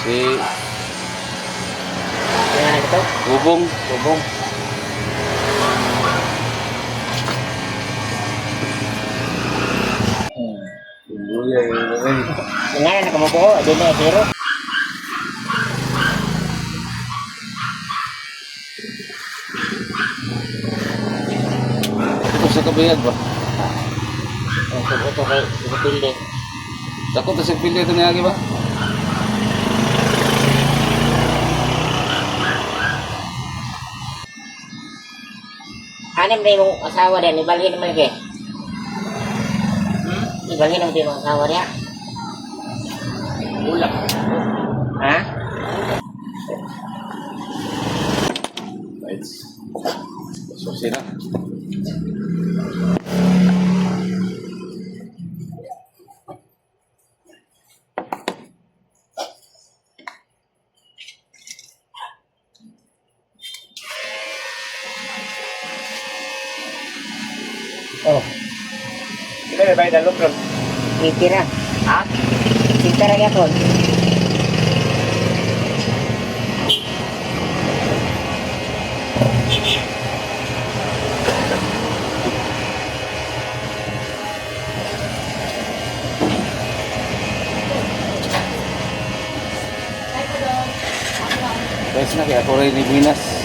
Si Yan ito. Bubong. Bubong. Ngayon nakamubuo. Doon na zero. Ito sa kabayag ba? Ito kay Pili. Takot na sa pili ito niyagi ba? Anim na yung asawa din. Ibalhin naman lagi. Ibalhin naman yung asawa niya. Ulang. Ha? Right. Susi na. Oh. Kita may bayad ang lukron. Titira. Ha? Titira niya po. Guys na kaya ako rin ni Buenas.